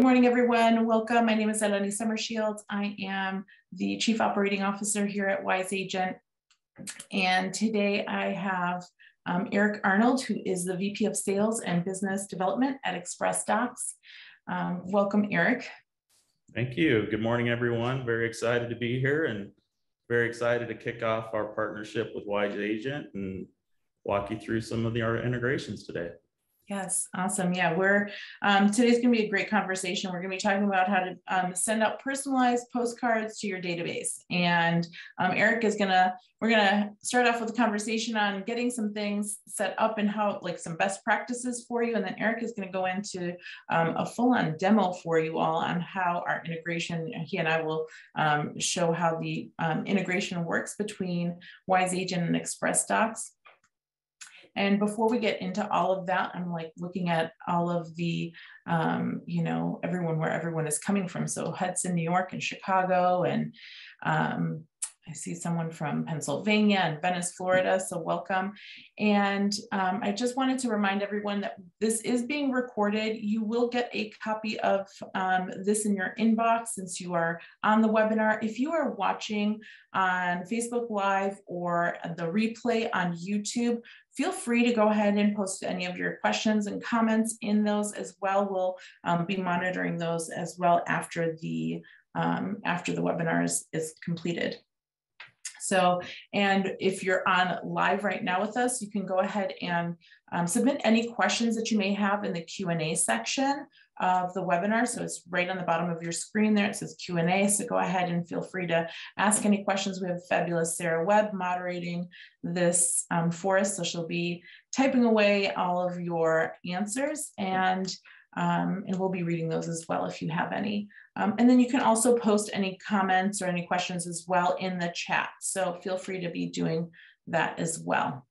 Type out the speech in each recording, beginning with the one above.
morning, everyone. Welcome. My name is Eleni Summershields. I am the Chief Operating Officer here at Wise Agent. And today I have Eric Arnold, who is the VP of Sales and Business Development at Express Docs. Welcome, Eric. Thank you. Good morning, everyone. Very excited to be here and very excited to kick off our partnership with Wise Agent and walk you through some of our integrations today. Yes, awesome. Yeah, today's going to be a great conversation. We're going to be talking about how to send out personalized postcards to your database. And Eric is we're going to start off with a conversation on getting some things set up and how, like some best practices for you. And then Eric is going to go into a full-on demo for you all on how our integration, he and I will show how the integration works between Wise Agent and Express Docs. And before we get into all of that, I'm like looking at all of the, where everyone is coming from. So Hudson, New York and Chicago, and I see someone from Pennsylvania and Venice, Florida, so welcome. And I just wanted to remind everyone that this is being recorded. You will get a copy of this in your inbox since you are on the webinar. If you are watching on Facebook Live or the replay on YouTube, feel free to go ahead and post any of your questions and comments in those as well. We'll be monitoring those as well after the webinar is completed. So, and if you're on live right now with us, you can go ahead and submit any questions that you may have in the Q&A section of the webinar. So it's right on the bottom of your screen there. It says Q&A. So go ahead and feel free to ask any questions. We have fabulous Sarah Webb moderating this for us. So she'll be typing away all of your answers and we'll be reading those as well if you have any. And then you can also post any comments or any questions as well in the chat. So feel free to be doing that as well.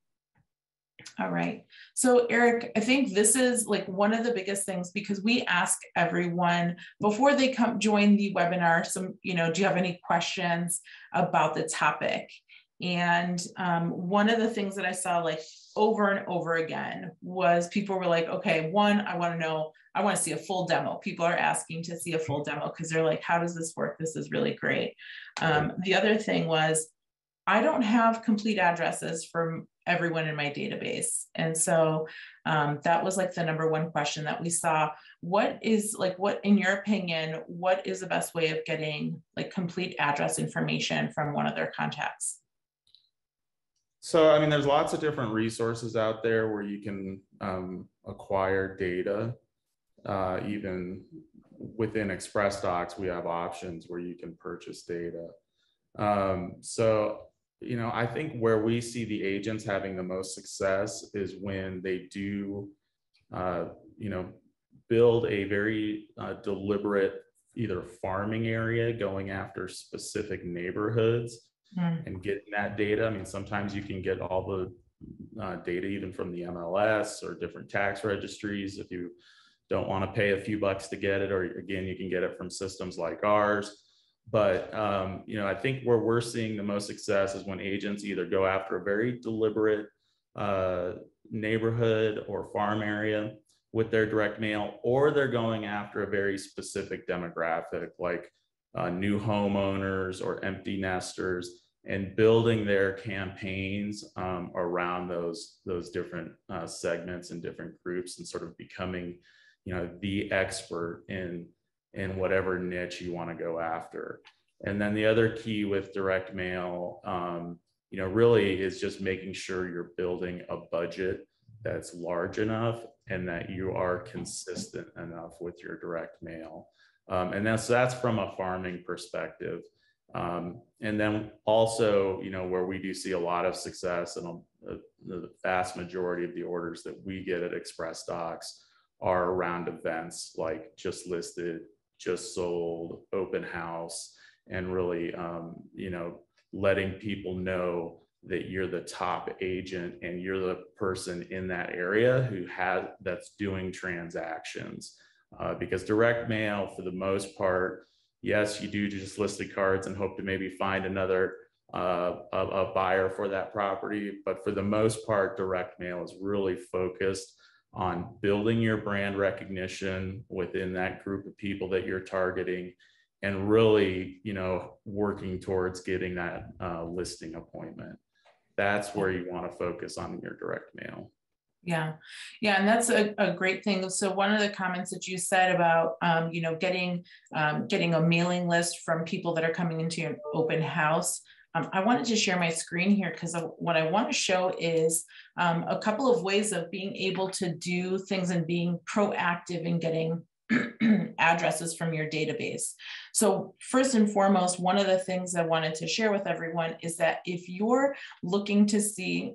All right. So Eric, I think this is like one of the biggest things because we ask everyone before they come join the webinar, do you have any questions about the topic? And one of the things that I saw like over and over again was people were like, okay, one, I want to see a full demo. People are asking to see a full demo because they're like, how does this work? This is really great. The other thing was, I don't have complete addresses from everyone in my database. And so that was like the number one question that we saw. What in your opinion, what is the best way of getting like complete address information from one of their contacts? So, I mean, there's lots of different resources out there where you can acquire data. Even within Express Docs, we have options where you can purchase data. I think where we see the agents having the most success is when they do, build a very deliberate either farming area going after specific neighborhoods and getting that data. I mean, sometimes you can get all the data even from the MLS or different tax registries if you don't want to pay a few bucks to get it, or again, you can get it from systems like ours. But, I think where we're seeing the most success is when agents either go after a very deliberate neighborhood or farm area with their direct mail, or they're going after a very specific demographic like new homeowners or empty nesters and building their campaigns around those different segments and different groups and sort of becoming, the expert in whatever niche you want to go after. And then the other key with direct mail, really is just making sure you're building a budget that's large enough and that you are consistent enough with your direct mail. And that's from a farming perspective. And then also, where we do see a lot of success and the vast majority of the orders that we get at Express Docs are around events like Just Listed, Just Sold, Open House, and really, letting people know that you're the top agent and you're the person in that area that's doing transactions. Because direct mail, for the most part, yes, you do just listed cards and hope to maybe find another a buyer for that property. But for the most part, direct mail is really focused on building your brand recognition within that group of people that you're targeting, and really, working towards getting that listing appointment. That's where you want to focus on your direct mail. Yeah. Yeah. And that's a great thing. So one of the comments that you said about, getting a mailing list from people that are coming into your open house. I wanted to share my screen here because what I want to show is a couple of ways of being able to do things and being proactive in getting addresses from your database. So first and foremost, one of the things I wanted to share with everyone is that if you're looking to see,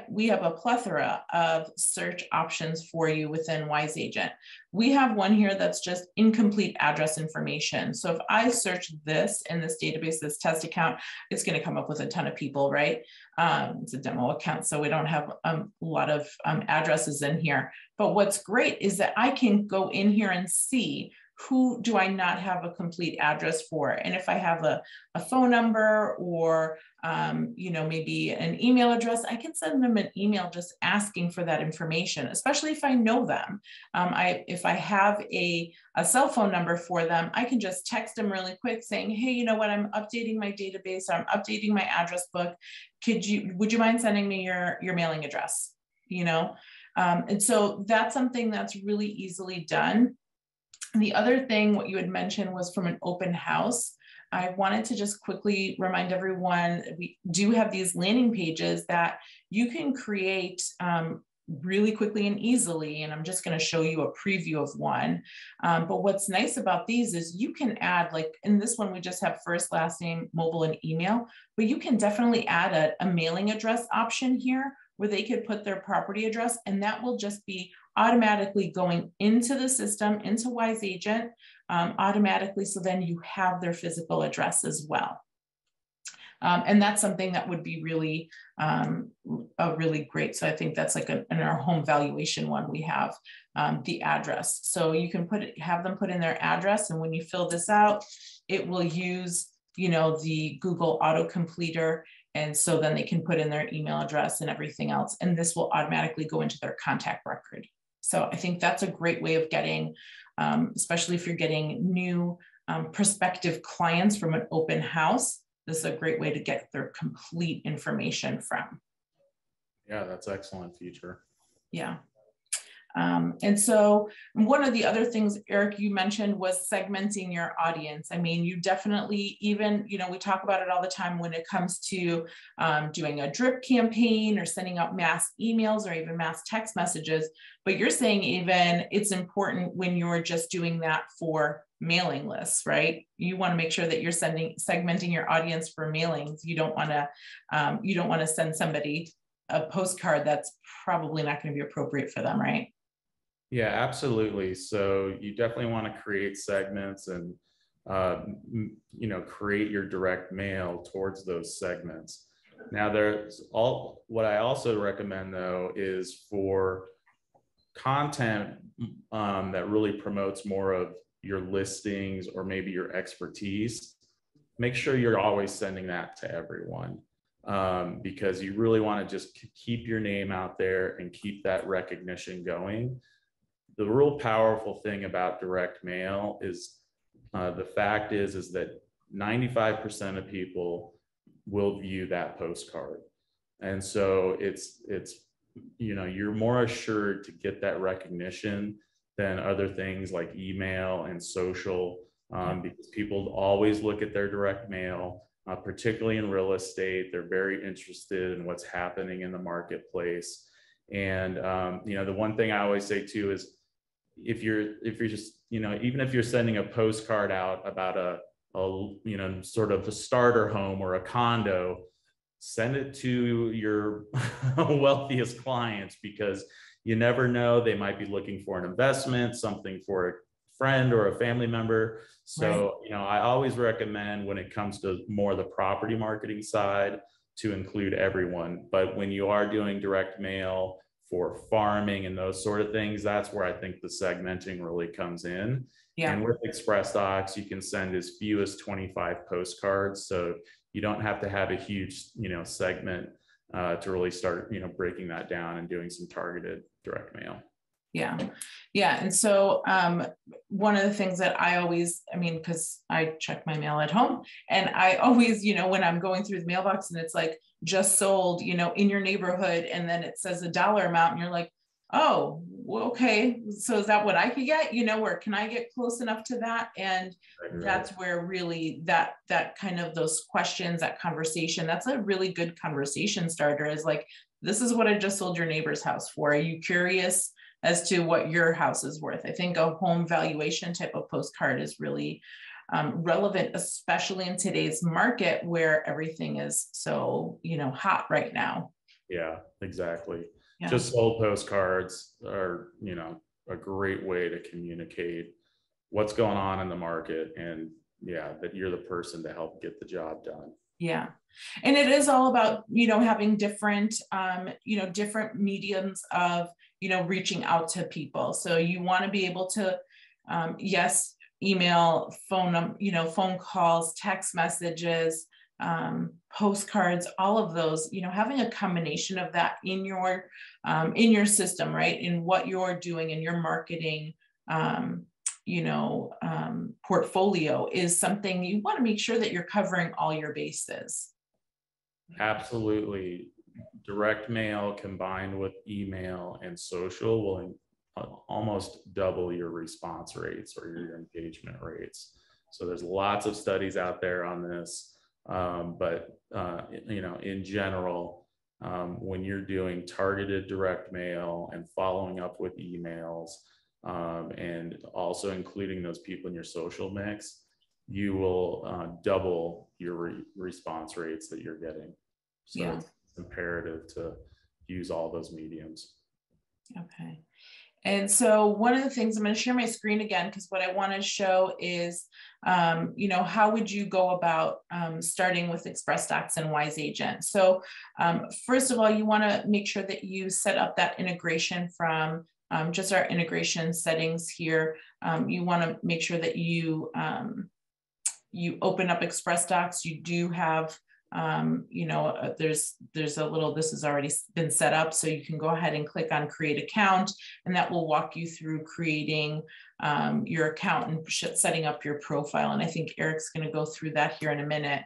we have a plethora of search options for you within Wise Agent. We have one here that's just incomplete address information. So if I search this in this database, this test account, it's going to come up with a ton of people, right? It's a demo account, so we don't have a lot of addresses in here. But what's great is that I can go in here and see who do I not have a complete address for? And if I have a phone number or, maybe an email address, I can send them an email just asking for that information, especially if I know them. If I have a cell phone number for them, I can just text them really quick saying, hey, you know what, I'm updating my database, I'm updating my address book. Would you mind sending me your mailing address? And so that's something that's really easily done. The other thing, what you had mentioned was from an open house. I wanted to just quickly remind everyone, we do have these landing pages that you can create really quickly and easily. And I'm just going to show you a preview of one. But what's nice about these is you can add, like in this one, we just have first, last name, mobile, and email, but you can definitely add a mailing address option here where they could put their property address, and that will just be automatically going into the system, into Wise Agent automatically. So then you have their physical address as well. And that's something that would be really, really great. So I think that's like in our home valuation one, we have the address. So you can have them put in their address. And when you fill this out, it will use, the Google autocompleter. And so then they can put in their email address and everything else. And this will automatically go into their contact record. So I think that's a great way of getting, especially if you're getting new prospective clients from an open house, this is a great way to get their complete information from. Yeah, that's an excellent feature. Yeah. And so one of the other things, Eric, you mentioned was segmenting your audience. I mean, you definitely even, we talk about it all the time when it comes to doing a drip campaign or sending out mass emails or even mass text messages. But you're saying even it's important when you're just doing that for mailing lists, right? You want to make sure that you're segmenting your audience for mailings. You don't want to send somebody a postcard that's probably not going to be appropriate for them, right? Yeah, absolutely. So you definitely want to create segments and, create your direct mail towards those segments. Now what I also recommend though, is for content that really promotes more of your listings or maybe your expertise, make sure you're always sending that to everyone. Because you really want to just keep your name out there and keep that recognition going. The real powerful thing about direct mail is the fact is that 95% of people will view that postcard. And so it's you're more assured to get that recognition than other things like email and social, because people always look at their direct mail. Particularly in real estate, they're very interested in what's happening in the marketplace. And the one thing I always say too is if you're just even if you're sending a postcard out about a sort of a starter home or a condo, send it to your wealthiest clients, because you never know, they might be looking for an investment, something for a friend or a family member. So, right. I always recommend when it comes to more the property marketing side to include everyone. But when you are doing direct mail for farming and those sort of things, that's where I think the segmenting really comes in. Yeah. And with Express Docs, you can send as few as 25 postcards. So you don't have to have a huge, segment to really start, breaking that down and doing some targeted direct mail. Yeah. Yeah. And so one of the things that I always, because I check my mail at home, and I always, when I'm going through the mailbox and it's like just sold, in your neighborhood, and then it says a dollar amount, and you're like, oh, well, okay, so is that what I could get, or can I get close enough to that? And that's where really that kind of those questions, that conversation, that's a really good conversation starter, is like, this is what I just sold your neighbor's house for. Are you curious as to what your house is worth? I think a home valuation type of postcard is really relevant, especially in today's market where everything is so, hot right now. Yeah, exactly. Yeah. Just sold postcards are, a great way to communicate what's going on in the market, and that you're the person to help get the job done. Yeah. And it is all about, having different, different mediums of, reaching out to people. So you want to be able to, yes, email, phone calls, text messages, postcards, all of those, having a combination of that in your system, right? In what you're doing in your marketing, portfolio is something you want to make sure that you're covering all your bases. Absolutely. Direct mail combined with email and social will almost double your response rates or your engagement rates. So there's lots of studies out there on this. But in general, when you're doing targeted direct mail and following up with emails, and also including those people in your social mix, you will double your response rates that you're getting. So it's imperative to use all those mediums. Okay. And so one of the things, I'm going to share my screen again, because what I want to show is, how would you go about starting with ExpressDocs and Wise Agent? So first of all, you want to make sure that you set up that integration from just our integration settings here. You want to make sure that you open up ExpressDocs. You do have there's a little, this has already been set up, so you can go ahead and click on create account, and that will walk you through creating your account and setting up your profile. And I think Eric's going to go through that here in a minute.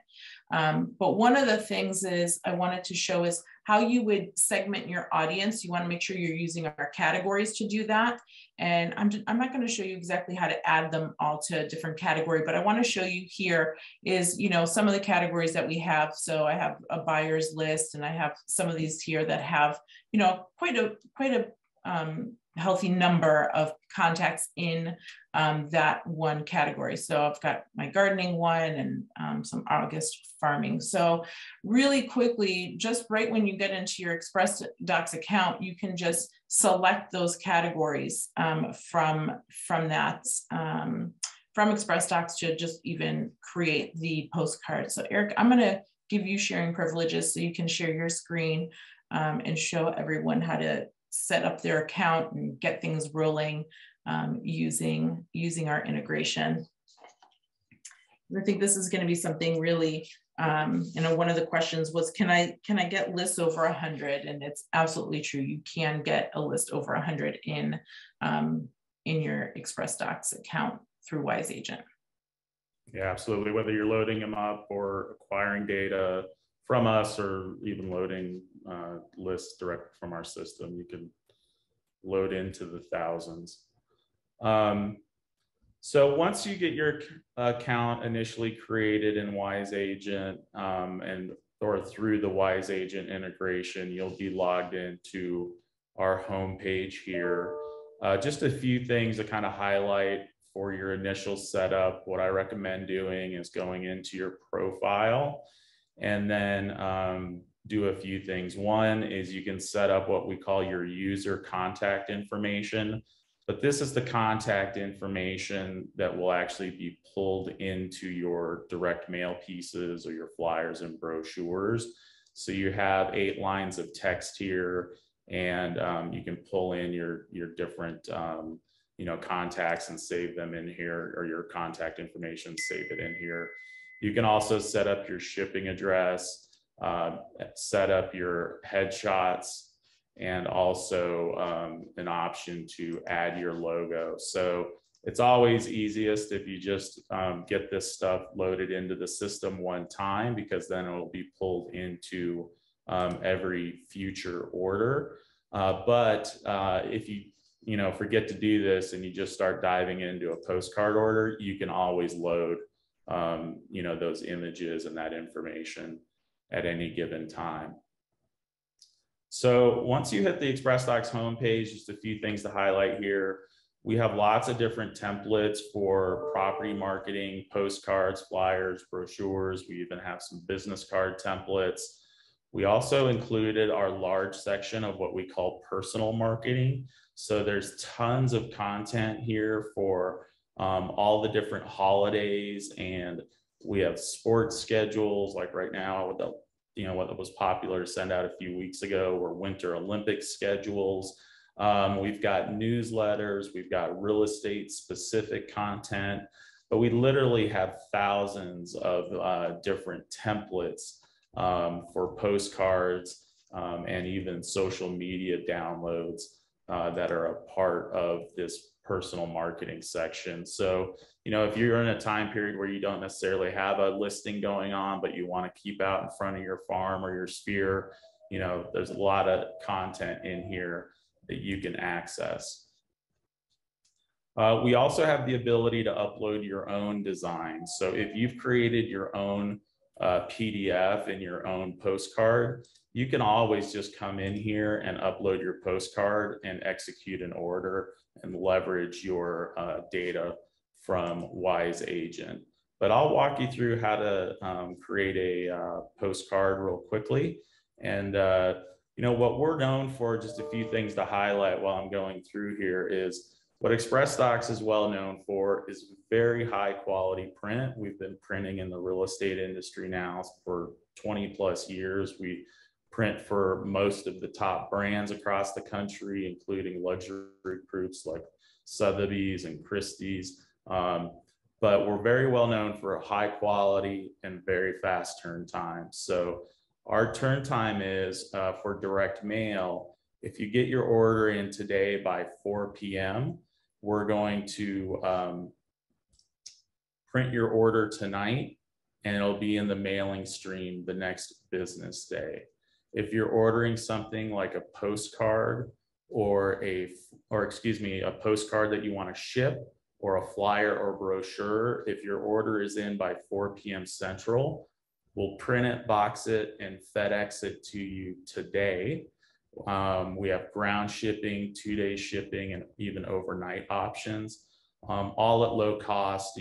But one of the things is I wanted to show is how you would segment your audience. You want to make sure you're using our categories to do that. And I'm not going to show you exactly how to add them all to a different category, but I want to show you here is, some of the categories that we have. So I have a buyer's list, and I have some of these here that have, quite a healthy number of contacts in that one category. So I've got my gardening one and some August farming. So really quickly, just right when you get into your ExpressDocs account, you can just select those categories from that, from ExpressDocs to just even create the postcard. So Eric, I'm going to give you sharing privileges so you can share your screen and show everyone how to set up their account and get things rolling using our integration. I think this is going to be something really, one of the questions was, can I get lists over 100? And it's absolutely true. You can get a list over 100 in your ExpressDocs account through Wise Agent. Yeah, absolutely. Whether you're loading them up or acquiring data from us, or even loading lists directly from our system, you can load into the thousands. So once you get your account initially created in Wise Agent or through the Wise Agent integration, you'll be logged into our homepage here. Just a few things to kind of highlight for your initial setup. What I recommend doing is going into your profile and then do a few things. One is you can set up what we call your user contact information, but this is the contact information that will actually be pulled into your direct mail pieces or your flyers and brochures. So you have 8 lines of text here, and you can pull in your different contacts and save them in here, or your contact information, save it in here. You can also set up your shipping address. set up your headshots, and also an option to add your logo. So it's always easiest if you just get this stuff loaded into the system one time, because then it will be pulled into every future order. But if you forget to do this and you just start diving into a postcard order, you can always load those images and that information at any given time. So once you hit the ExpressDocs homepage, just a few things to highlight here. We have lots of different templates for property marketing, postcards, flyers, brochures. We even have some business card templates. We also included our large section of what we call personal marketing. So there's tons of content here for all the different holidays, and we have sports schedules, like right now with the what was popular to send out a few weeks ago were Winter Olympic schedules. We've got newsletters, we've got real estate specific content, but we literally have thousands of different templates for postcards and even social media downloads that are a part of this personal marketing section. So, if you're in a time period where you don't necessarily have a listing going on, but you want to keep out in front of your farm or your sphere, there's a lot of content in here that you can access. We also have the ability to upload your own designs. So if you've created your own PDF and your own postcard, you can always just come in here and upload your postcard and execute an order and leverage your data from Wise Agent. But I'll walk you through how to create a postcard real quickly. And what we're known for, just a few things to highlight while I'm going through here, is what ExpressDocs is well known for is very high quality print. We've been printing in the real estate industry now for 20 plus years. We print for most of the top brands across the country, including luxury groups like Sotheby's and Christie's. But we're very well known for high quality and very fast turn times. So our turn time is for direct mail. If you get your order in today by 4 p.m., we're going to print your order tonight, and it'll be in the mailing stream the next business day. If you're ordering something like a postcard or a postcard that you want to ship, or a flyer or brochure, if your order is in by 4 p.m. Central, we'll print it, box it, and FedEx it to you today. We have ground shipping, 2-day shipping, and even overnight options, all at low cost.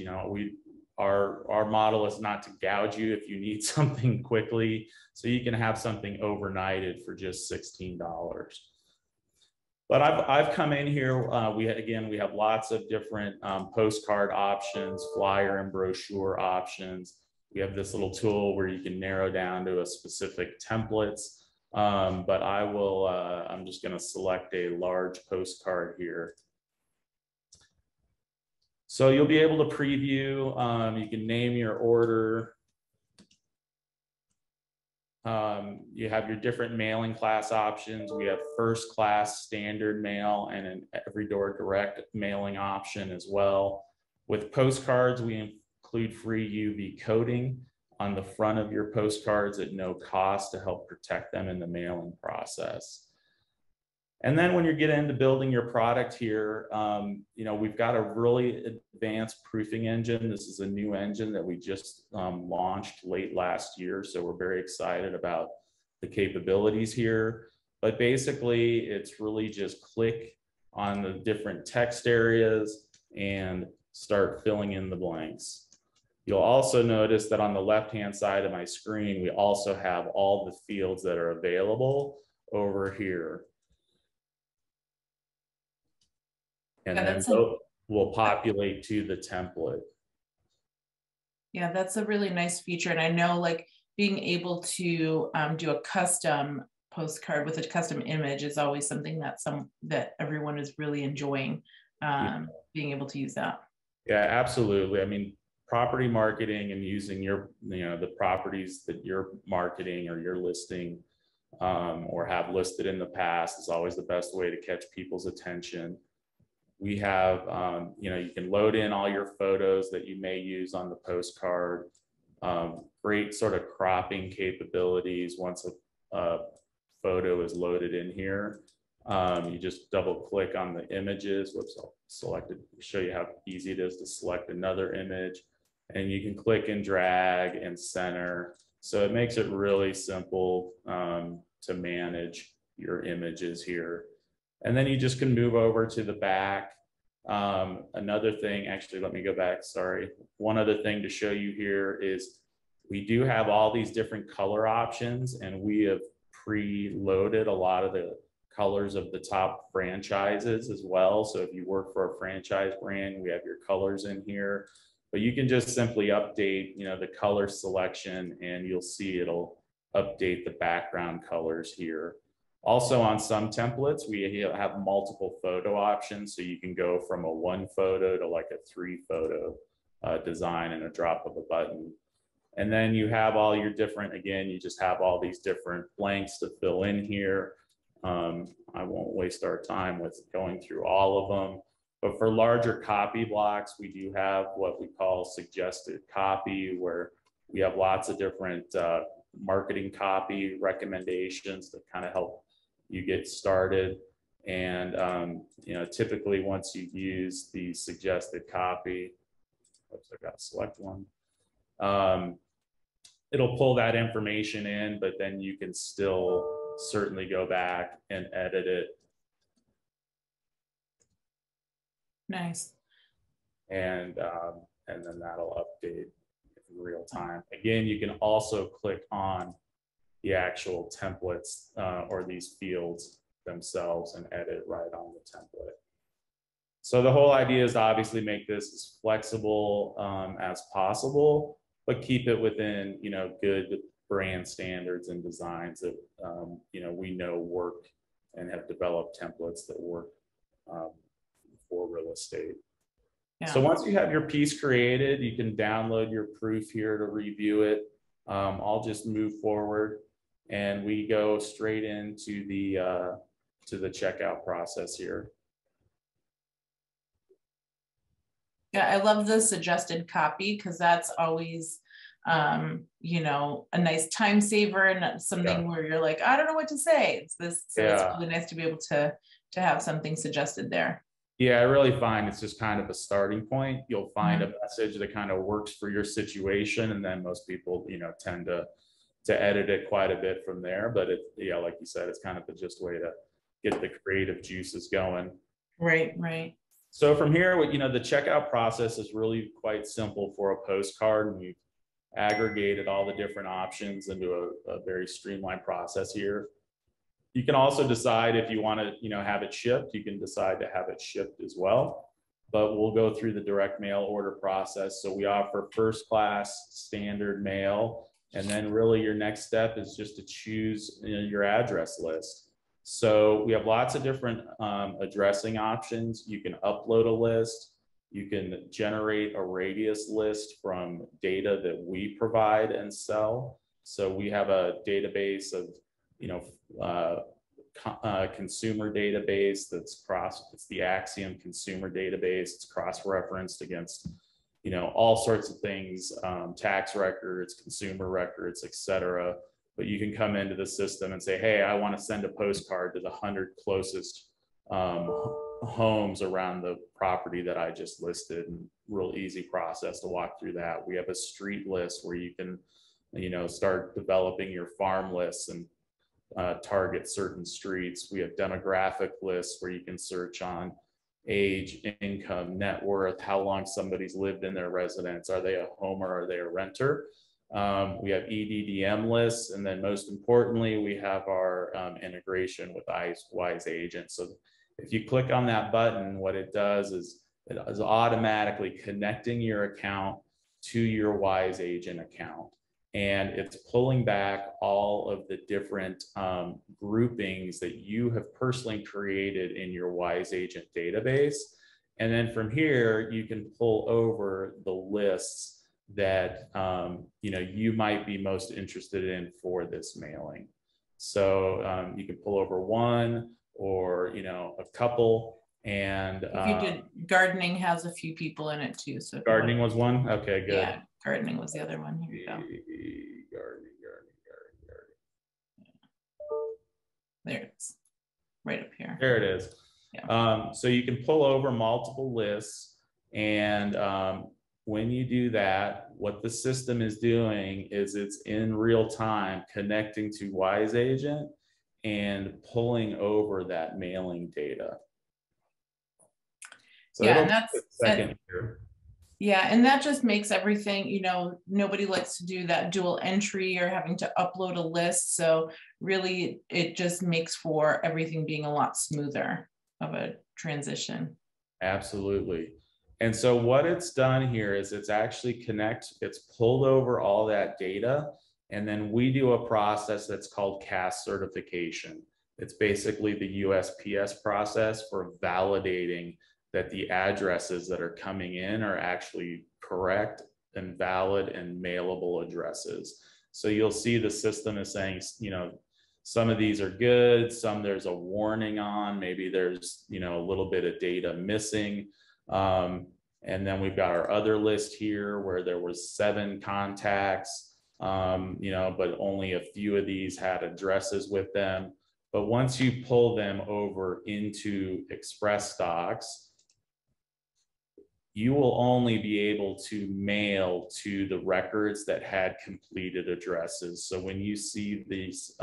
Our model is not to gouge you if you need something quickly, so you can have something overnighted for just $16. But I've come in here. We have lots of different postcard options, flyer and brochure options. We have this little tool where you can narrow down to a specific templates. But I'm just going to select a large postcard here. So you'll be able to preview. You can name your order. You have your different mailing class options. We have first class, standard mail, and an every door direct mailing option as well. With postcards, we include free UV coating on the front of your postcards at no cost to help protect them in the mailing process. And then when you get into building your product here, we've got a really advanced proofing engine. This is a new engine that we just launched late last year. So we're very excited about the capabilities here. But basically, it's really just click on the different text areas and start filling in the blanks. You'll also notice that on the left-hand side of my screen, we also have all the fields that are available over here. And then will populate to the template. Yeah, that's a really nice feature. And I know, like, being able to do a custom postcard with a custom image is always something that everyone is really enjoying, being able to use that. Yeah, absolutely. I mean, property marketing and using your, the properties that you're marketing or you're listing or have listed in the past is always the best way to catch people's attention. We have, you can load in all your photos that you may use on the postcard. Great sort of cropping capabilities once a photo is loaded in here. You just double click on the images. Whoops, I'll select it, show you how easy it is to select another image. And you can click and drag and center. So it makes it really simple to manage your images here. And then you just can move over to the back. Another thing, actually, let me go back, sorry. One other thing to show you here is we do have all these different color options, and we have pre-loaded a lot of the colors of the top franchises as well. So if you work for a franchise brand, we have your colors in here, but you can just simply update, the color selection, and you'll see it'll update the background colors here. Also on some templates, we have multiple photo options. So you can go from a 1 photo to like a 3 photo design in a drop of a button. And then you have all your different, again, you just have all these different blanks to fill in here. I won't waste our time with going through all of them, but for larger copy blocks, we do have what we call suggested copy, where we have lots of different marketing copy recommendations that kind of help you get started. And typically once you use the suggested copy, oops, I got to select one. It'll pull that information in, but then you can still certainly go back and edit it. Nice. And then that'll update in real time. Again, you can also click on the actual templates or these fields themselves and edit right on the template. So the whole idea is to obviously make this as flexible as possible, but keep it within, good brand standards and designs that, we know work and have developed templates that work for real estate. Yeah. So once you have your piece created, you can download your proof here to review it. I'll just move forward and we go straight into the checkout process here. Yeah, I love the suggested copy because that's always, a nice time saver and something where you're like, I don't know what to say. It's this, so it's really nice to be able to have something suggested there. Yeah, I really find it's just kind of a starting point. You'll find a message that kind of works for your situation, and then most people, tend to edit it quite a bit from there. But like you said, it's kind of just a way to get the creative juices going. Right, right. So from here, the checkout process is really quite simple for a postcard, and we've aggregated all the different options into a very streamlined process here. You can also decide if you want to, have it shipped. You can decide to have it shipped as well, but we'll go through the direct mail order process. So we offer first class, standard mail, and then really your next step is just to choose your address list. So we have lots of different addressing options. You can upload a list. You can generate a radius list from data that we provide and sell. So we have a database of, consumer database that's it's the Axiom consumer database. It's cross-referenced against, all sorts of things, tax records, consumer records, etc. But you can come into the system and say, hey, I want to send a postcard to the 100 closest homes around the property that I just listed, and real easy process to walk through that. We have a street list where you can, start developing your farm lists and target certain streets. We have demographic lists where you can search on age, income, net worth, how long somebody's lived in their residence. Are they a homeowner? Are they a renter? We have EDDM lists, and then most importantly, we have our integration with Wise Agent. So if you click on that button, what it does is it is automatically connecting your account to your Wise Agent account. And it's pulling back all of the different groupings that you have personally created in your Wise Agent database. And then from here, you can pull over the lists that you might be most interested in for this mailing. So you can pull over one or a couple. And if you did, gardening has a few people in it too. So gardening was one. Okay, good. Yeah, gardening was the other one. Here you go. Gardening. There it is, right up here. There it is. Yeah. So you can pull over multiple lists, and when you do that, what the system is doing is it's in real time connecting to Wise Agent and pulling over that mailing data. So yeah, and that's a second here. Yeah, and that just makes everything, nobody likes to do that dual entry or having to upload a list. So really, it just makes for everything being a lot smoother of a transition. Absolutely. And so what it's done here is it's pulled over all that data, and then we do a process that's called CAS certification. It's basically the USPS process for validating that the addresses that are coming in are actually correct and valid and mailable addresses. So you'll see the system is saying, some of these are good, some there's a warning on, maybe there's, a little bit of data missing. And then we've got our other list here where there was 7 contacts, but only a few of these had addresses with them. But once you pull them over into ExpressDocs, you will only be able to mail to the records that had completed addresses. So when you see these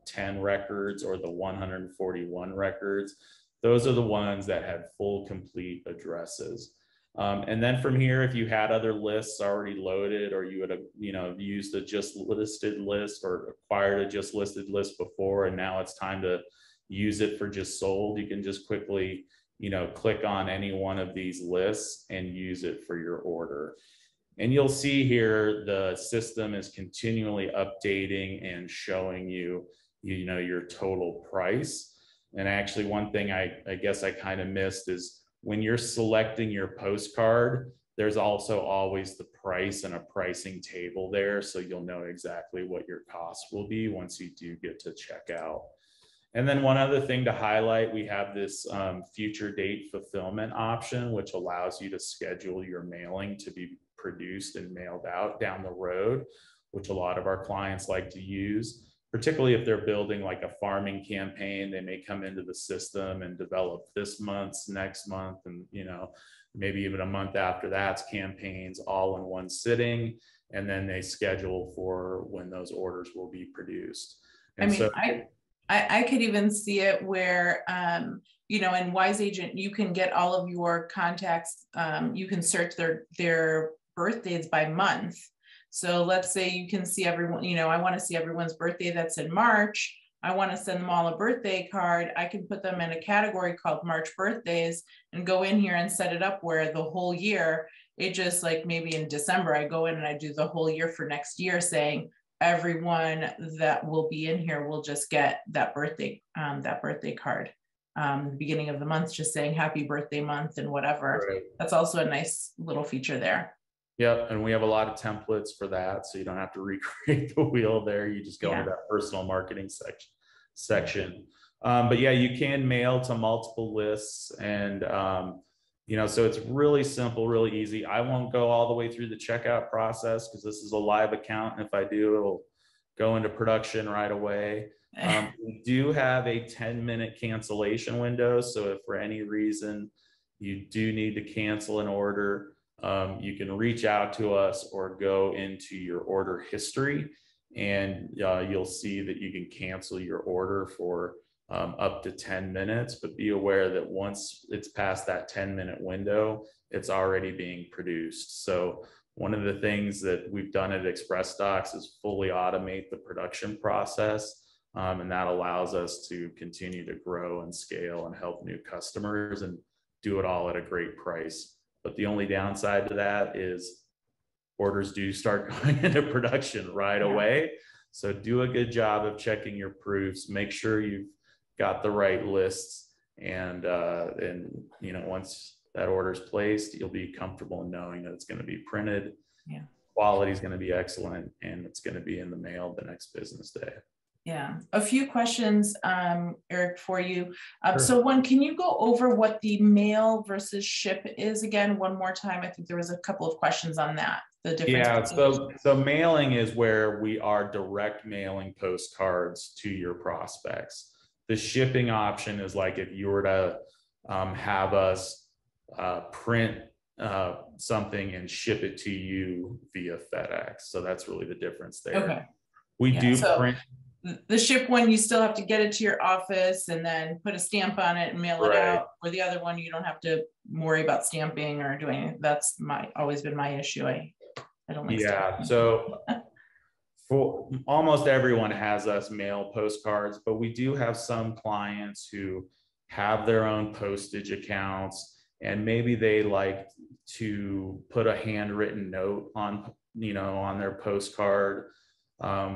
10 records or the 141 records, those are the ones that had full complete addresses. And then from here, if you had other lists already loaded, or you would have, used a just listed list or acquired a just listed list before, and now it's time to use it for just sold, you can just quickly click on any one of these lists and use it for your order. And you'll see here, the system is continually updating and showing you, your total price. And actually, one thing I guess I kind of missed is when you're selecting your postcard, there's also always the price and a pricing table there. So you'll know exactly what your cost will be once you do get to checkout. And then one other thing to highlight, we have this future date fulfillment option, which allows you to schedule your mailing to be produced and mailed out down the road, which a lot of our clients like to use, particularly if they're building like a farming campaign. They may come into the system and develop this month's, next month, and maybe even a month after that's campaigns all in one sitting, and then they schedule for when those orders will be produced. And I could even see it where, in Wise Agent, you can get all of your contacts, you can search their birthdays by month. So let's say you can see everyone, I want to see everyone's birthday that's in March. I want to send them all a birthday card. I can put them in a category called March birthdays and go in here and set it up where the whole year, it just like maybe in December, I go in and I do the whole year for next year, saying, everyone that will be in here will just get that birthday card. The beginning of the month, just saying happy birthday month and whatever. Right. That's also a nice little feature there. Yep, and we have a lot of templates for that, so you don't have to recreate the wheel there. You just go into that personal marketing section. But yeah, you can mail to multiple lists, and so it's really simple, really easy. I won't go all the way through the checkout process because this is a live account. And if I do, it'll go into production right away. We do have a 10-minute cancellation window. So if for any reason you do need to cancel an order, you can reach out to us or go into your order history, and you'll see that you can cancel your order for up to 10 minutes, but be aware that once it's past that 10-minute window, it's already being produced. So one of the things that we've done at ExpressDocs is fully automate the production process. And that allows us to continue to grow and scale and help new customers and do it all at a great price. But the only downside to that is orders do start going into production right away. So do a good job of checking your proofs, make sure you've got the right lists, and once that order is placed, you'll be comfortable in knowing that it's going to be printed quality is going to be excellent, and it's going to be in the mail the next business day. Yeah, a few questions, Eric, for you. Sure. So one, can you go over what the mail versus ship is again one more time? I think there was a couple of questions on that. The difference. Yeah, so mailing is where we are direct mailing postcards to your prospects. The shipping option is like if you were to have us print something and ship it to you via FedEx. So that's really the difference there. Okay. We do print. The ship one, you still have to get it to your office and then put a stamp on it and mail it out. Or the other one, you don't have to worry about stamping or doing it. That's always been my issue. I don't like stamping. So for almost everyone has us mail postcards, but we do have some clients who have their own postage accounts, and maybe they like to put a handwritten note on, on their postcard.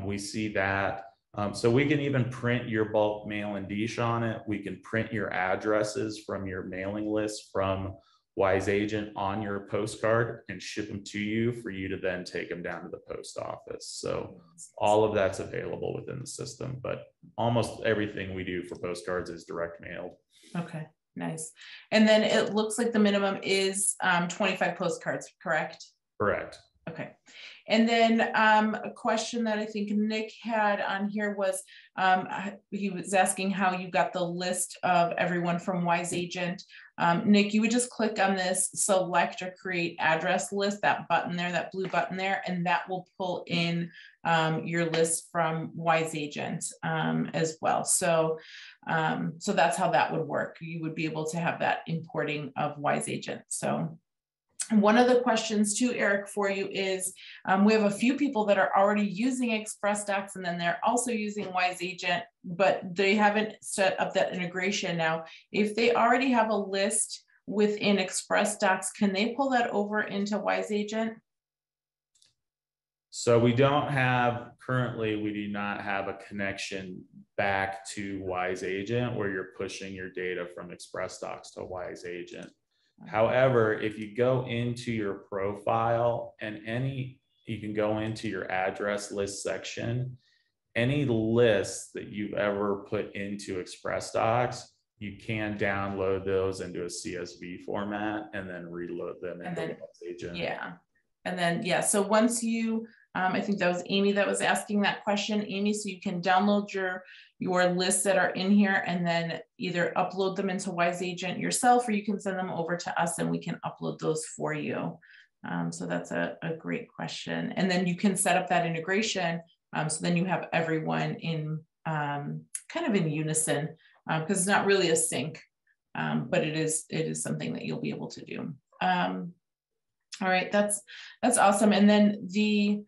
We see that. So we can even print your bulk mail and dish on it. We can print your addresses from your mailing list from Wise Agent on your postcard and ship them to you for you to then take them down to the post office. So all of that's available within the system, but almost everything we do for postcards is direct mailed. Okay, nice. And then it looks like the minimum is 25 postcards, correct? Correct. Okay. And then a question that I think Nick had on here was, he was asking how you got the list of everyone from Wise Agent. Nick, you would just click on this select or create address list, that button there, that blue button there, and that will pull in your list from Wise Agent as well. So, so that's how that would work. You would be able to have that importing of Wise Agent. So one of the questions too, Eric, for you is, we have a few people that are already using ExpressDocs and then they're also using Wise Agent, but they haven't set up that integration. Now, if they already have a list within ExpressDocs, can they pull that over into Wise Agent? So we don't have, currently, we do not have a connection back to Wise Agent where you're pushing your data from ExpressDocs to Wise Agent. However, if you go into your profile and you can go into your address list section, any lists that you've ever put into ExpressDocs, you can download those into a CSV format and then reload them into Wise Agent. Yeah. And then, yeah, so once you, I think that was Amy that was asking that question, Amy, so you can download your lists that are in here and then either upload them into Wise Agent yourself, or you can send them over to us and we can upload those for you. So that's a great question. And then you can set up that integration. So then you have everyone in kind of in unison, because it's not really a sync, but it is something that you'll be able to do. All right, that's awesome. And then the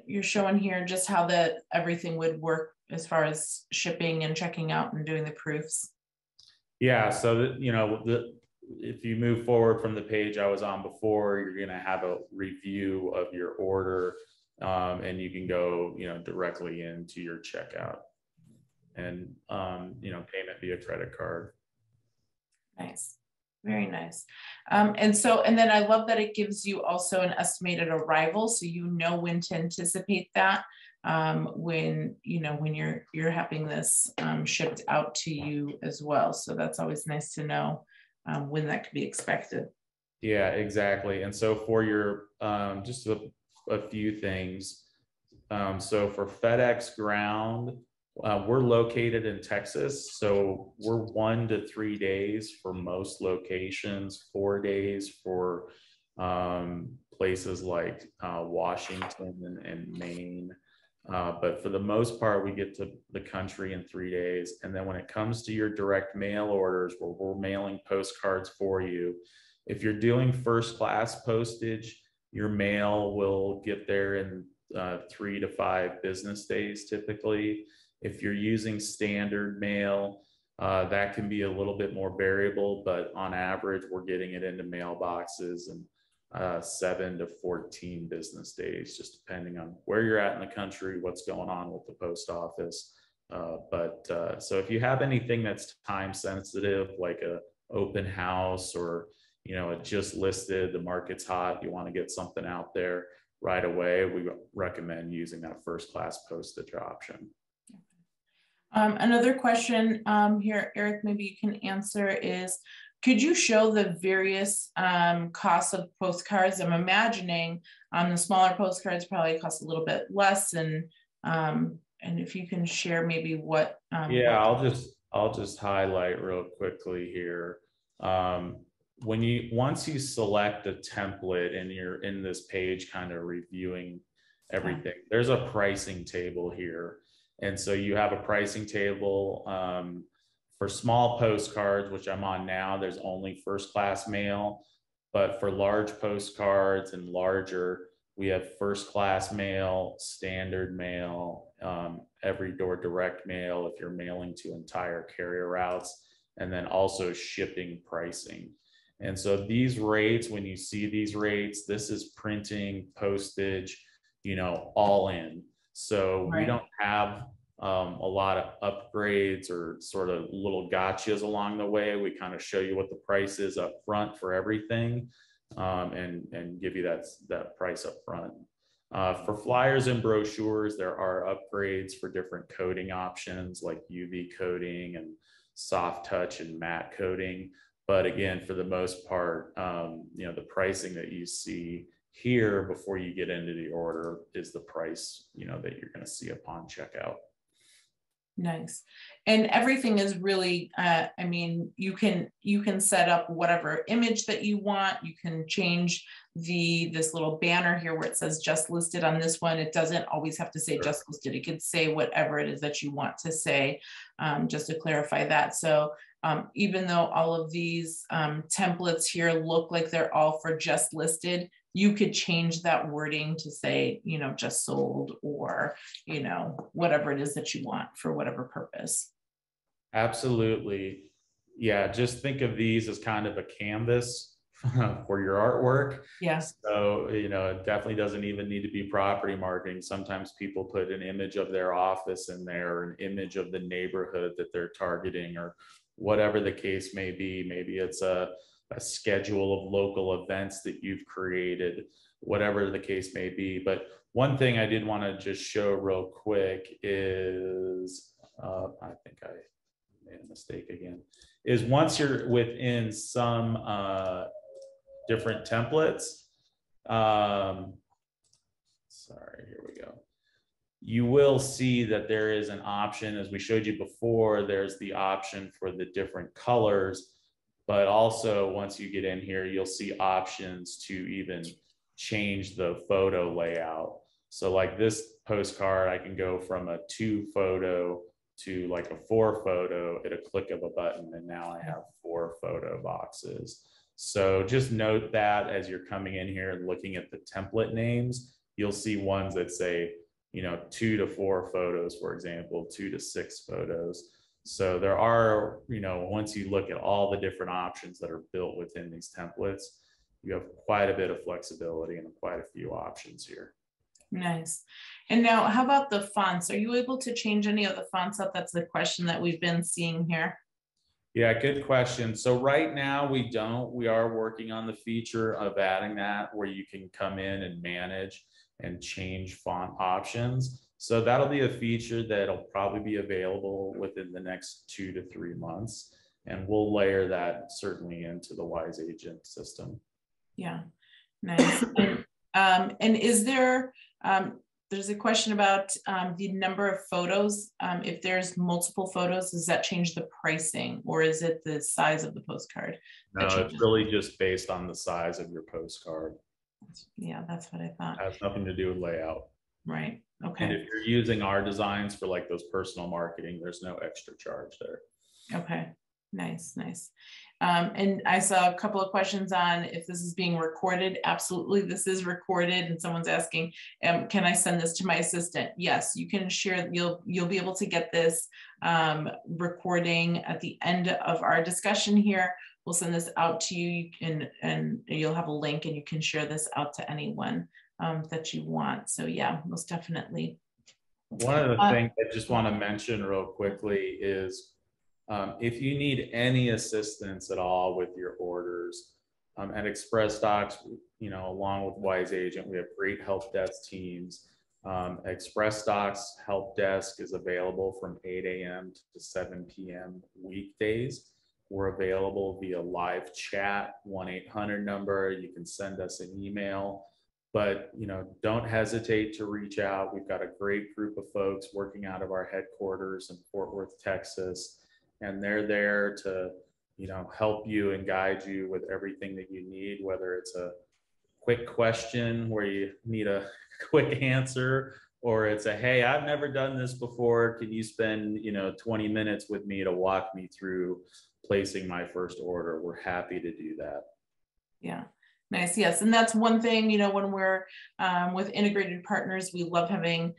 you're showing here just how everything would work as far as shipping and checking out and doing the proofs. Yeah, so if you move forward from the page I was on before, you're going to have a review of your order, and you can go directly into your checkout and payment via credit card. Nice. Very nice. And then I love that it gives you also an estimated arrival, so when to anticipate that when you're having this shipped out to you as well. So that's always nice to know when that could be expected. Yeah, exactly. And so for your just a few things. So for FedEx Ground, we're located in Texas, so we're 1 to 3 days for most locations, 4 days for places like Washington and Maine. But for the most part, we get to the country in 3 days. And then when it comes to your direct mail orders, where we're mailing postcards for you, if you're doing first class postage, your mail will get there in 3 to 5 business days typically. If you're using standard mail, that can be a little bit more variable, but on average, we're getting it into mailboxes in 7 to 14 business days, just depending on where you're at in the country, what's going on with the post office. So if you have anything that's time sensitive, like a open house or it just listed, the market's hot, you want to get something out there, right away, we recommend using that first class postage option. Another question here, Eric, maybe you can answer is, could you show the various costs of postcards? I'm imagining the smaller postcards probably cost a little bit less, and if you can share maybe what. Yeah, I'll just highlight real quickly here. Once you select a template and you're in this page kind of reviewing everything, there's a pricing table here. And so you have a pricing table for small postcards, which I'm on now. There's only first class mail, but for large postcards and larger, we have first class mail, standard mail, every door direct mail if you're mailing to entire carrier routes, and then also shipping pricing. And so these rates, when you see these rates, this is printing, postage, all in. So we don't have a lot of upgrades or sort of little gotchas along the way. We kind of show you what the price is up front for everything, and give you that price up front. For flyers and brochures, there are upgrades for different coating options like UV coating and soft touch and matte coating. But again, for the most part, the pricing that you see here before you get into the order is the price, that you're going to see upon checkout. Nice. And everything is really, you can set up whatever image that you want. You can change this little banner here where it says just listed on this one. It doesn't always have to say just listed. It could say whatever it is that you want to say, just to clarify that. So even though all of these templates here look like they're all for just listed, you could change that wording to say, just sold, or, whatever it is that you want for whatever purpose. Absolutely. Yeah. Just think of these as kind of a canvas for your artwork. Yes. So, it definitely doesn't even need to be property marketing. Sometimes people put an image of their office in there, or an image of the neighborhood that they're targeting, or whatever the case may be. Maybe it's a schedule of local events that you've created, whatever the case may be. But one thing I did want to just show real quick is, I think I made a mistake again, is once you're within some different templates, sorry, here we go. You will see that there is an option, as we showed you before, there's the option for the different colors. But also, once you get in here, you'll see options to even change the photo layout. So like this postcard, I can go from a 2 photo to like a 4 photo at a click of a button. And now I have 4 photo boxes. So just note that as you're coming in here and looking at the template names, you'll see ones that say, 2 to 4 photos, for example, 2 to 6 photos. So there are, once you look at all the different options that are built within these templates, you have quite a bit of flexibility and quite a few options here. Nice. And now, how about the fonts? Are you able to change any of the fonts up? That's the question that we've been seeing here. Yeah, good question. So right now we don't. We are working on the feature of adding that, where you can come in and manage and change font options. So that'll be a feature that'll probably be available within the next 2 to 3 months. And we'll layer that certainly into the Wise Agent system. Yeah, nice. And is there, there's a question about the number of photos. If there's multiple photos, does that change the pricing, or is it the size of the postcard? No, it's really just based on the size of your postcard. Yeah, that's what I thought. It has nothing to do with layout. Right. Okay. And if you're using our designs for like those personal marketing, there's no extra charge there. Okay. Nice. And I saw a couple of questions on if this is being recorded. Absolutely, this is recorded. And someone's asking, can I send this to my assistant? Yes, you can share. You'll be able to get this recording at the end of our discussion here. We'll send this out to you, and you'll have a link, and you can share this out to anyone that you want. So yeah, most definitely. One of the things I just want to mention real quickly is if you need any assistance at all with your orders, At Express Docs, along with Wise Agent, we have great help desk teams. Express Docs help desk is available from 8 a.m. to 7 p.m. weekdays. We're available via live chat, 1-800 number. You can send us an email, but don't hesitate to reach out. We've got a great group of folks working out of our headquarters in Fort Worth, Texas, and they're there to help you and guide you with everything that you need, whether it's a quick question where you need a quick answer, or it's a, hey, I've never done this before. Can you spend 20 minutes with me to walk me through placing my first order? We're happy to do that. Yeah. Nice. Yes. And that's one thing, when we're with integrated partners, we love having,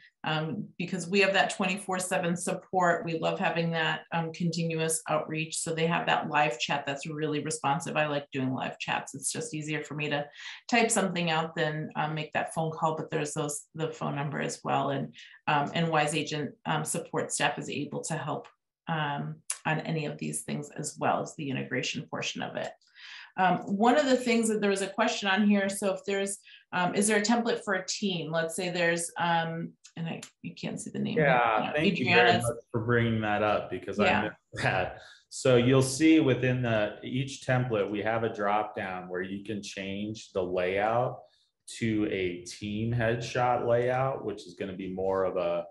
because we have that 24/7 support. We love having that continuous outreach. So they have that live chat that's really responsive. I like doing live chats. It's just easier for me to type something out than make that phone call, but there's the phone number as well. And Wise Agent support staff is able to help on any of these things, as well as the integration portion of it. One of the things that there was a question on here. So if there's, is there a template for a team? Let's say there's, you can't see the name. Yeah, thank you very much for bringing that up, because I missed that. So you'll see within each template, we have a drop down where you can change the layout to a team headshot layout, which is going to be more of a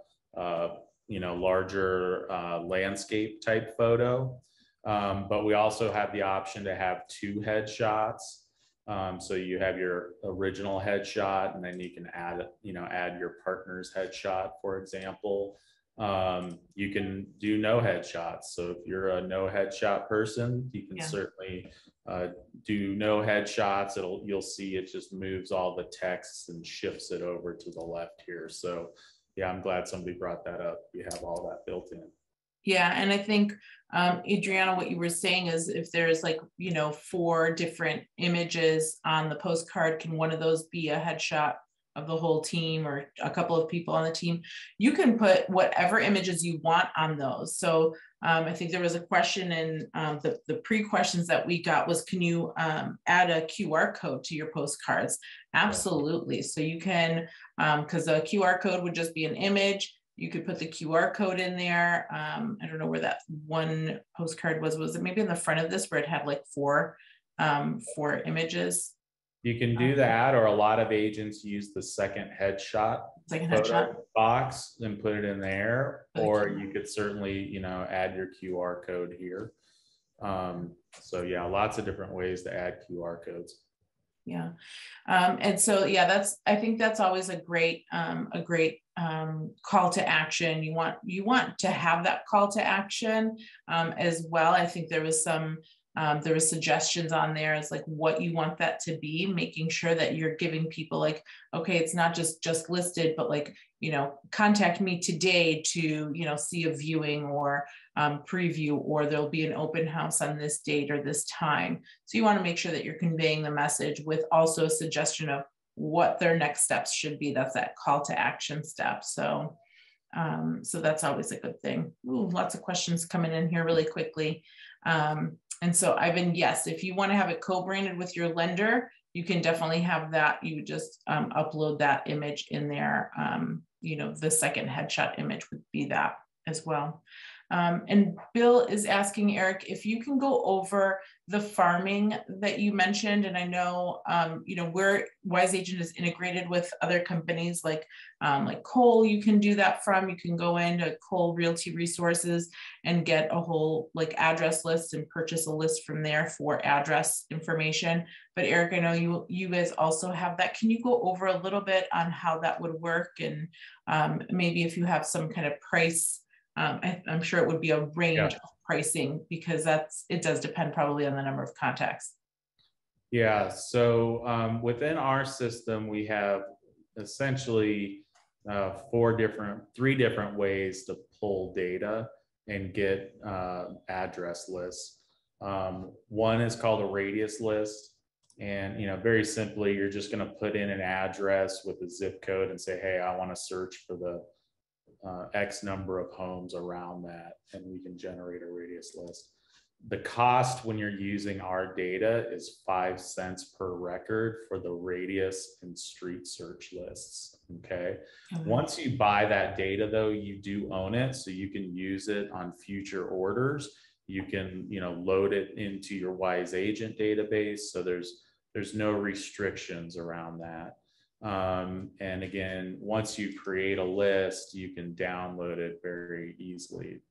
larger landscape type photo. But we also have the option to have 2 headshots. So you have your original headshot, and then you can add your partner's headshot, for example. You can do no headshots. So if you're a no headshot person, you can certainly do no headshots. You'll see it just moves all the text and shifts it over to the left here. So yeah, I'm glad somebody brought that up. We have all that built in. Yeah, and I think, Adriana, what you were saying is if there's 4 different images on the postcard, can one of those be a headshot of the whole team or a couple of people on the team? You can put whatever images you want on those. So I think there was a question in the pre-questions that we got was, can you add a QR code to your postcards? Absolutely. So you can, because a QR code would just be an image. You could put the QR code in there. I don't know where that one postcard was. Was it maybe in the front of this where it had 4 images? You can do that, or a lot of agents use the second headshot box and put it in there, or you could certainly, add your QR code here. So yeah, lots of different ways to add QR codes. Yeah. And so, yeah, I think that's always a great call to action. You want to have that call to action as well. I think there was suggestions on there as what you want that to be, making sure that you're giving people okay, it's not just listed, but contact me today to, see a viewing or preview, or there'll be an open house on this date or this time. So you want to make sure that you're conveying the message with also a suggestion of what their next steps should be. That's that call to action step. So that's always a good thing. Ooh, lots of questions coming in here really quickly. And so Ivan, yes, if you want to have it co-branded with your lender, you can definitely have that. You would just upload that image in there. The second headshot image would be that as well. And Bill is asking, Eric, if you can go over the farming that you mentioned. And I know, where Wise Agent is integrated with other companies like Cole, you can do that from. You can go into Cole Realty Resources and get a whole address list and purchase a list from there for address information. But Eric, I know you guys also have that. Can you go over a little bit on how that would work, and maybe if you have some kind of price? I'm sure it would be a range of pricing, because it does depend probably on the number of contacts. Yeah, so within our system, we have essentially 3 different ways to pull data and get address lists. One is called a radius list. And, very simply, you're just going to put in an address with a zip code and say, hey, I want to search for the X number of homes around that, and we can generate a radius list. the cost when you're using our data is 5 cents per record for the radius and street search lists. Okay. Once you buy that data though, you do own it. So you can use it on future orders. You can, load it into your Wise Agent database. So there's no restrictions around that. And again, once you create a list, you can download it very easily,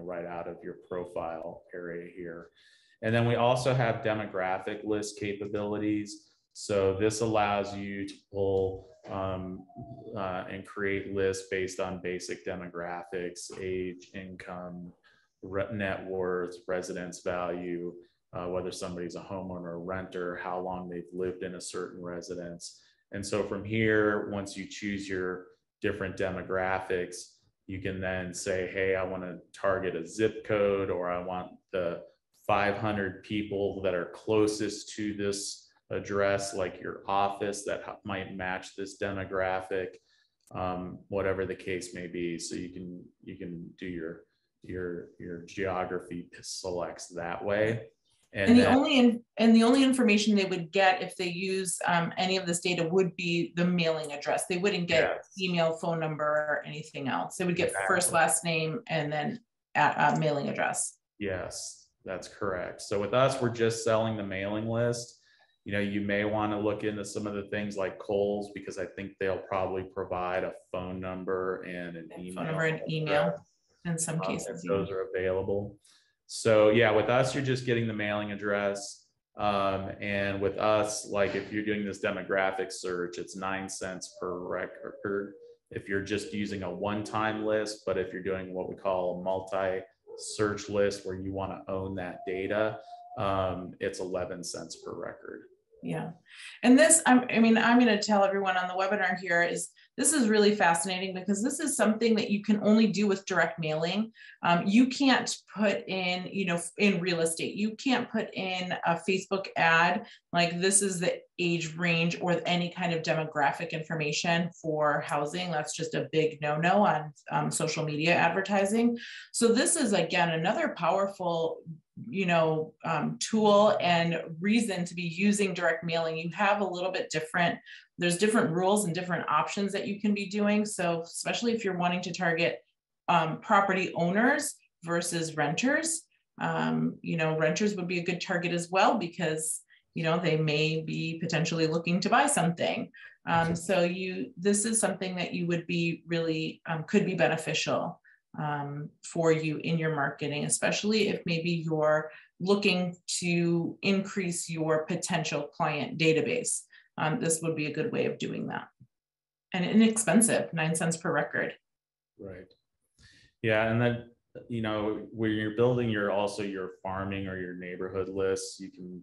right out of your profile area here. And then we also have demographic list capabilities. So this allows you to pull and create lists based on basic demographics, age, income, net worth, residence value, whether somebody's a homeowner or renter, how long they've lived in a certain residence. And so from here, once you choose your different demographics, you can then say, hey, I want to target a zip code, or I want the 500 people that are closest to this address, like your office, that might match this demographic, whatever the case may be. So you can do your geography selects that way. And the only information they would get if they use any of this data would be the mailing address. They wouldn't get email, phone number, or anything else. They would get first, last name, and then mailing address. Yes, that's correct. So with us, we're just selling the mailing list. You may want to look into some of the things like Kohl's, because I think they'll probably provide a phone number and an email. Phone number and email in some cases. Those are available. So yeah, with us, you're just getting the mailing address. And with us, like if you're doing this demographic search, it's 9 cents per record if you're just using a one-time list. But if you're doing what we call a multi-search list where you want to own that data, it's 11 cents per record. Yeah. And this, I'm going to tell everyone on the webinar here this is really fascinating, because this is something that you can only do with direct mailing. You can't put in, in real estate, you can't put in a Facebook ad, like this is the age range or any kind of demographic information for housing. That's just a big no-no on social media advertising. So this is, again, another powerful tool and reason to be using direct mailing. You have a little bit different, there's different rules and different options that you can be doing. So especially if you're wanting to target property owners versus renters, renters would be a good target as well, because they may be potentially looking to buy something. So this is something that you would be really could be beneficial for you in your marketing, especially if maybe you're looking to increase your potential client database. This would be a good way of doing that. And inexpensive, 9 cents per record. Right. Yeah. And then, when you're building your farming or your neighborhood lists, you can,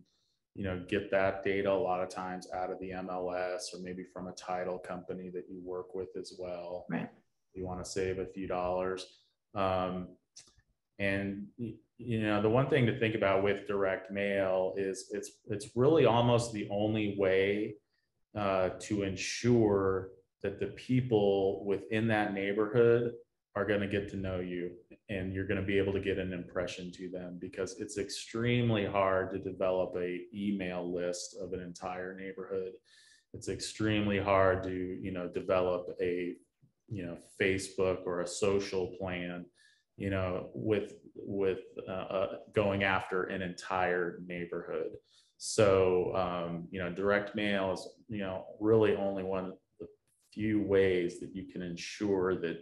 get that data a lot of times out of the MLS or maybe from a title company that you work with as well. Right. You want to save a few dollars. And the one thing to think about with direct mail is it's really almost the only way to ensure that the people within that neighborhood are going to get to know you, and you're going to be able to get an impression to them, because it's extremely hard to develop a email list of an entire neighborhood. It's extremely hard to develop a Facebook or a social plan with going after an entire neighborhood. So direct mail is really only one of the few ways that you can ensure that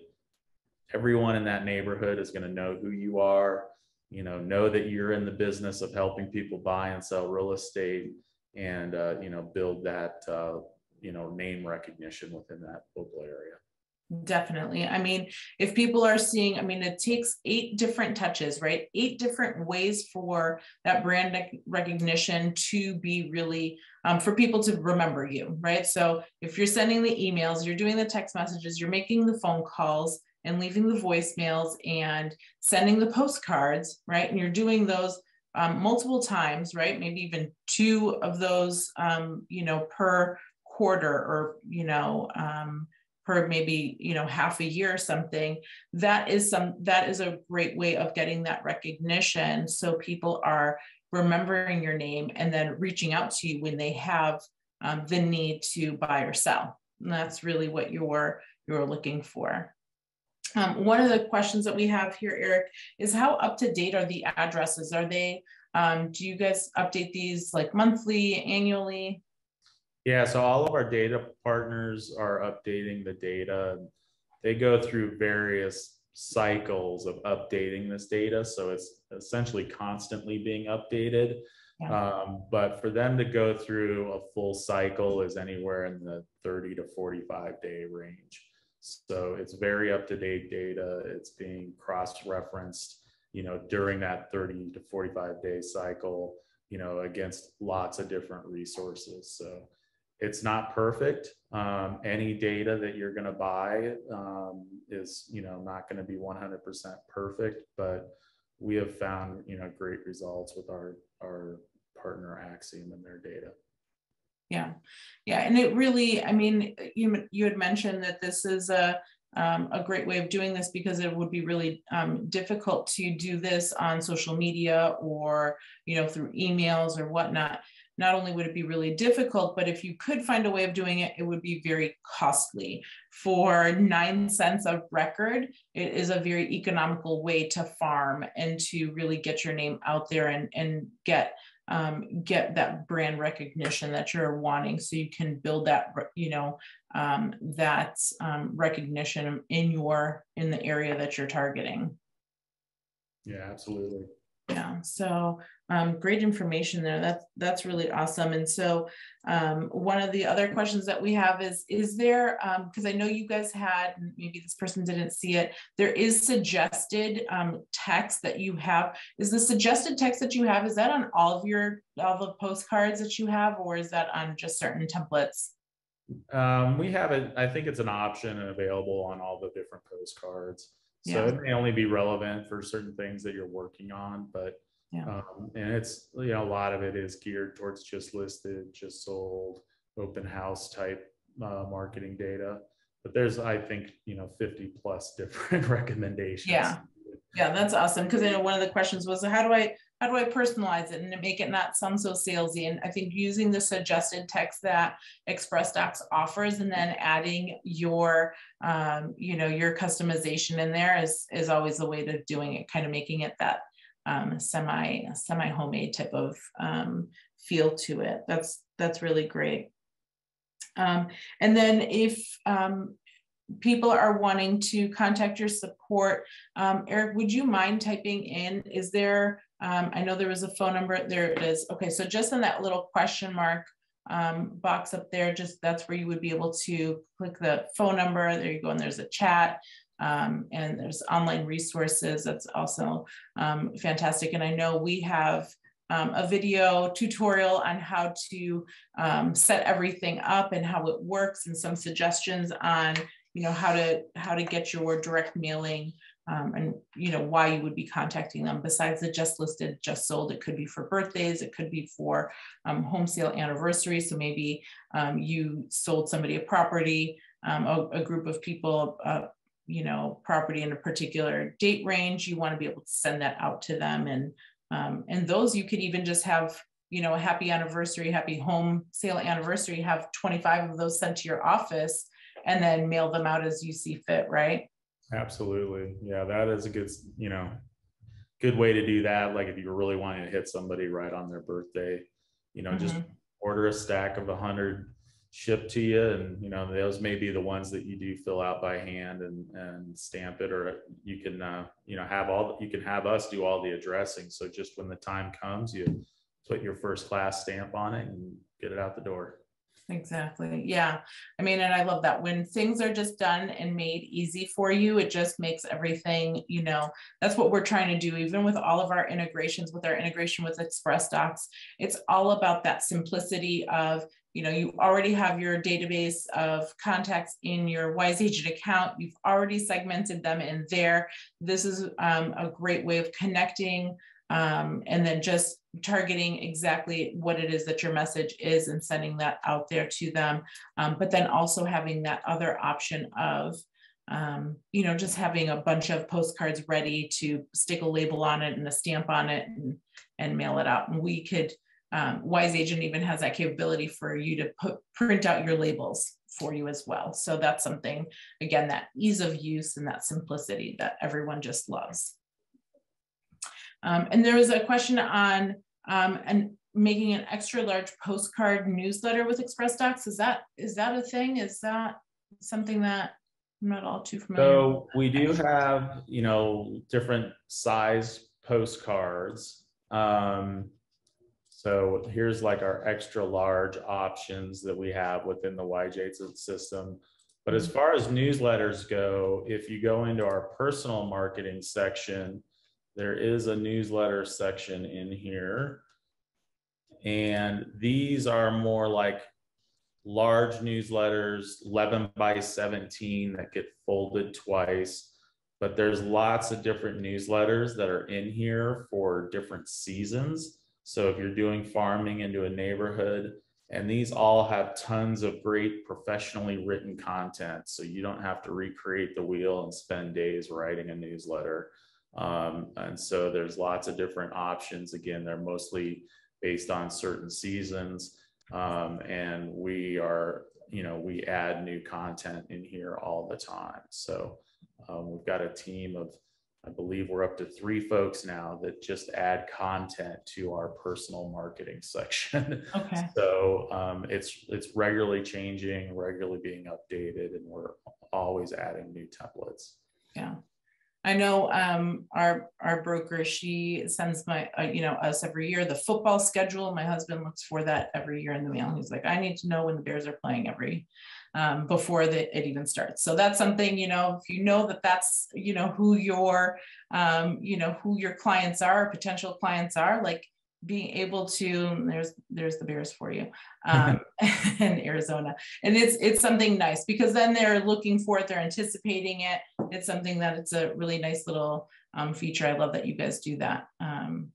everyone in that neighborhood is going to know who you are, know that you're in the business of helping people buy and sell real estate, and build that name recognition within that local area. Definitely. If people are seeing, it takes 8 different touches, right? 8 different ways for that brand recognition to be really, for people to remember you, right? So if you're sending the emails, you're doing the text messages, you're making the phone calls and leaving the voicemails and sending the postcards, right? And you're doing those multiple times, right? Maybe even 2 of those, per quarter, or, per maybe, half a year or something, that is a great way of getting that recognition. So people are remembering your name and then reaching out to you when they have the need to buy or sell. And that's really what you're looking for. One of the questions that we have here, Eric, is how up to date are the addresses? Are they, do you guys update these like monthly, annually? Yeah, so all of our data partners are updating the data. They go through various cycles of updating this data. So it's essentially constantly being updated. Yeah. But for them to go through a full cycle is anywhere in the 30 to 45 day range. So it's very up-to-date data. It's being cross-referenced, during that 30 to 45 day cycle, against lots of different resources. So it's not perfect. Any data that you're going to buy is, not going to be 100% perfect, but we have found, great results with our partner Axiom and their data. Yeah. And it really, I mean, you had mentioned that this is a great way of doing this, because it would be really difficult to do this on social media or, through emails or whatnot. Not only would it be really difficult, but if you could find a way of doing it, it would be very costly. For 9 cents of record, it is a very economical way to farm and to really get your name out there and get that brand recognition that you're wanting, so you can build that, recognition in the area that you're targeting. Yeah, absolutely. Yeah, so great information there. That's really awesome. And so one of the other questions that we have is there, because I know you guys had, maybe this person didn't see it, there is suggested text that you have. Is the suggested text that you have, is that on all the postcards that you have, or is that on just certain templates? We have it, I think it's an option and available on all the different postcards. So Yeah. it may only be relevant for certain things that you're working on, but Yeah. and it's, a lot of it is geared towards just listed, just sold, open house type marketing data. But there's, I think, 50 plus different recommendations. Yeah, that's awesome. Because I know one of the questions was, how do I personalize it and make it not sound so salesy? And I think using the suggested text that XpressDocs offers, and then adding your, your customization in there is always the way to doing it, kind of making it that semi homemade type of feel to it. That's really great. And then if people are wanting to contact your support, Eric, would you mind typing in, is there, I know there was a phone number, there it is. Okay, so just in that little question mark box up there, just that's where you would be able to click the phone number. There you go, and there's a chat. And there's online resources. That's also fantastic. And I know we have a video tutorial on how to set everything up and how it works, and some suggestions on how to get your direct mailing, and why you would be contacting them. Besides the just listed, just sold, it could be for birthdays, it could be for home sale anniversary. So maybe you sold somebody a property, a group of people, property in a particular date range. You want to be able to send that out to them, and those you could even just have, a happy anniversary, happy home sale anniversary, have 25 of those sent to your office, and then mail them out as you see fit, right? Absolutely. Yeah, that is a good, good way to do that. Like if you're really wanting to hit somebody right on their birthday, just order a stack of 100 shipped to you, and those may be the ones that you do fill out by hand and stamp it, or you can have us do all the addressing. So just when the time comes, you put your first class stamp on it and get it out the door. Exactly. Yeah. I mean, and I love that when things are just done and made easy for you, it just makes everything, that's what we're trying to do. Even with all of our integrations, with our integration with XpressDocs, it's all about that simplicity of, you already have your database of contacts in your Wise Agent account. You've already segmented them in there. This is a great way of connecting And then just targeting exactly what it is that your message is and sending that out there to them. But then also having that other option of, just having a bunch of postcards ready to stick a label on it and a stamp on it and mail it out. And we could, Wise Agent even has that capability for you to print out your labels for you as well. So that's something, again, that ease of use and that simplicity that everyone just loves. And there was a question on making an extra large postcard newsletter with ExpressDocs. Is that a thing? Is that something that I'm not all too familiar with? So we do have, different size postcards. So here's like our extra large options that we have within the Wise Agent system. But as far as newsletters go, if you go into our personal marketing section, there is a newsletter section in here. And these are more like large newsletters, 11 by 17 that get folded twice. But there's lots of different newsletters that are in here for different seasons. So if you're doing farming into a neighborhood, and these all have tons of great professionally written content, so you don't have to recreate the wheel and spend days writing a newsletter. And so there's lots of different options. Again, they're mostly based on certain seasons. And we are, we add new content in here all the time. So we've got a team of, I believe we're up to 3 folks now that just add content to our personal marketing section. Okay. So it's regularly changing, regularly being updated, and we're always adding new templates. Yeah. I know our broker, she sends us every year the football schedule. My husband looks for that every year in the mail. He's like, I need to know when the Bears are playing before it even starts. So that's something, if you know that's, who your clients are, potential clients are, like being able to, there's the Bears for you, in Arizona. And it's something nice because then they're looking for it, they're anticipating it. It's something that it's a really nice little feature. I love that you guys do that. I'm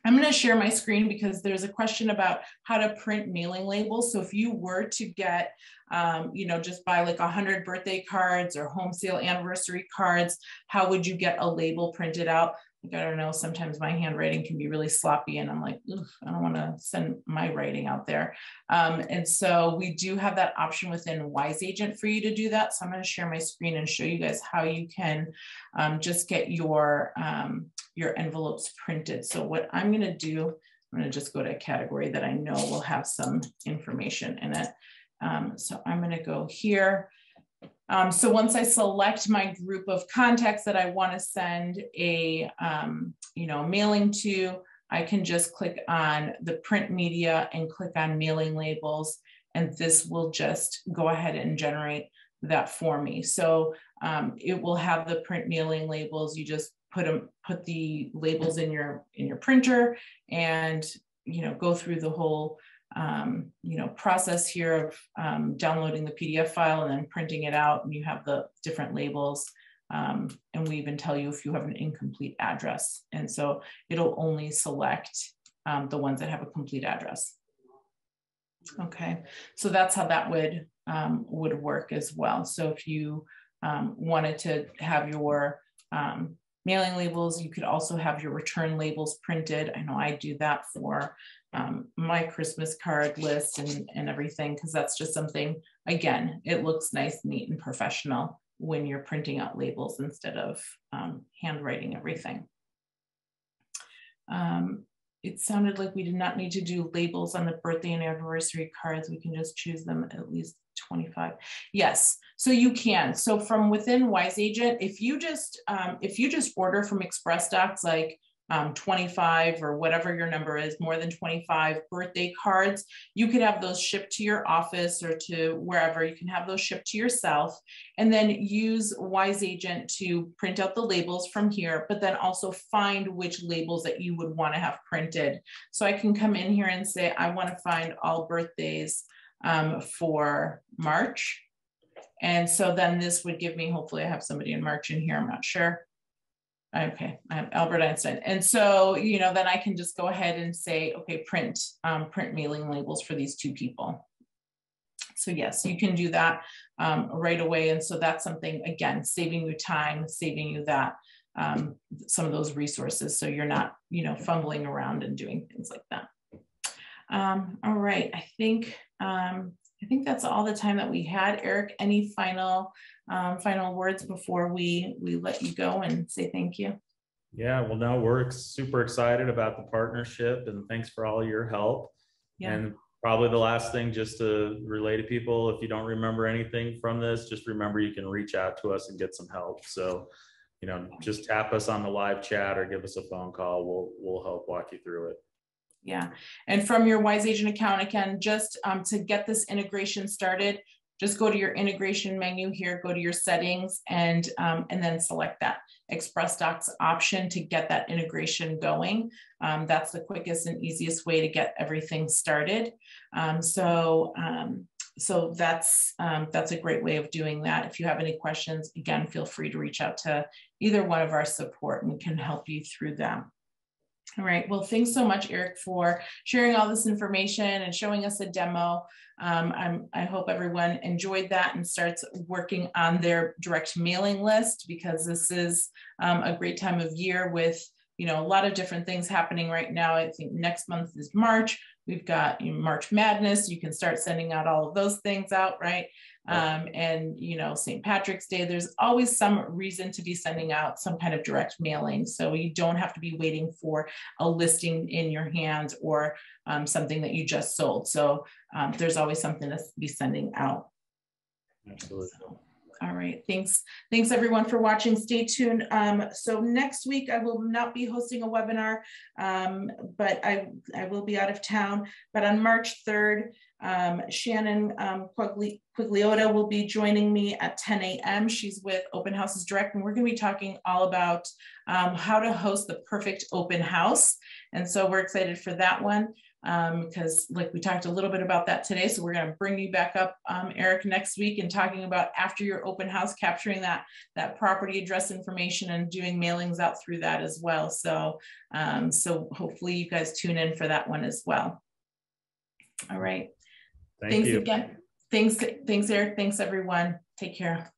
going to share my screen because there's a question about how to print mailing labels. So if you were to get, just buy like 100 birthday cards or home sale anniversary cards, how would you get a label printed out? Like, I don't know, sometimes my handwriting can be really sloppy and I'm like, I don't want to send my writing out there. And so we do have that option within Wise Agent for you to do that. So I'm going to share my screen and show you guys how you can just get your envelopes printed. So what I'm going to do, I'm going to just go to a category that I know will have some information in it. So I'm going to go here. So once I select my group of contacts that I want to send a mailing to, I can just click on the print media and click on mailing labels, and this will just go ahead and generate that for me. So it will have the print mailing labels. You just put the labels in your printer and go through the whole process here of downloading the PDF file and then printing it out, and you have the different labels. And we even tell you if you have an incomplete address. And so it'll only select the ones that have a complete address. Okay, so that's how that would work as well. So if you wanted to have your mailing labels, you could also have your return labels printed. I know I do that for my Christmas card list and everything, because that's just something, again, it looks nice, neat, and professional when you're printing out labels instead of handwriting everything. It sounded like we did not need to do labels on the birthday and anniversary cards. We can just choose them at least 25. Yes, so you can. So from within Wise Agent, if you just order from ExpressDocs, like 25 or whatever your number is, more than 25 birthday cards, you could have those shipped to your office or to wherever. You can have those shipped to yourself and then use Wise Agent to print out the labels from here, but then also find which labels that you would want to have printed. So I can come in here and say, I want to find all birthdays for March. And so then this would give me, hopefully I have somebody in March in here, I'm not sure. Okay, Albert Einstein. And so, you know, then I can just go ahead and say, okay, print mailing labels for these 2 people. So yes, you can do that right away. And so that's something, again, saving you time, saving you that some of those resources. So you're not, you know, fumbling around and doing things like that. All right, I think that's all the time that we had. Eric, any final words before we let you go and say thank you? Yeah, well, no, we're super excited about the partnership, and thanks for all your help. Yeah. And probably the last thing, just to relay to people, if you don't remember anything from this, just remember you can reach out to us and get some help. So, you know, just tap us on the live chat or give us a phone call. We'll help walk you through it. Yeah, and from your Wise Agent account, again, just to get this integration started, just go to your integration menu here, go to your settings, and then select that ExpressDocs option to get that integration going. That's the quickest and easiest way to get everything started. So that's a great way of doing that. If you have any questions, again, feel free to reach out to either one of our support and we can help you through them. All right, well, thanks so much, Eric, for sharing all this information and showing us a demo. I hope everyone enjoyed that and starts working on their direct mailing list, because this is a great time of year with, you know, a lot of different things happening right now. I think next month is March. We've got, you know, March Madness. You can start sending out all of those things out, right? And, you know, St. Patrick's Day, there's always some reason to be sending out some kind of direct mailing. So you don't have to be waiting for a listing in your hands or something that you just sold. So there's always something to be sending out. Absolutely. So, all right, thanks everyone for watching. Stay tuned. So next week I will not be hosting a webinar, but I will be out of town. But on March 3rd, Shannon Quigliotta will be joining me at 10 a.m. She's with Open Houses Direct, and we're going to be talking all about how to host the perfect open house. And so we're excited for that one. Because like we talked a little bit about that today. So we're going to bring you back up, Eric, next week and talking about after your open house, capturing that property address information and doing mailings out through that as well. So, so hopefully you guys tune in for that one as well. All right. Thanks again. Thanks, Eric. Thanks, everyone. Take care.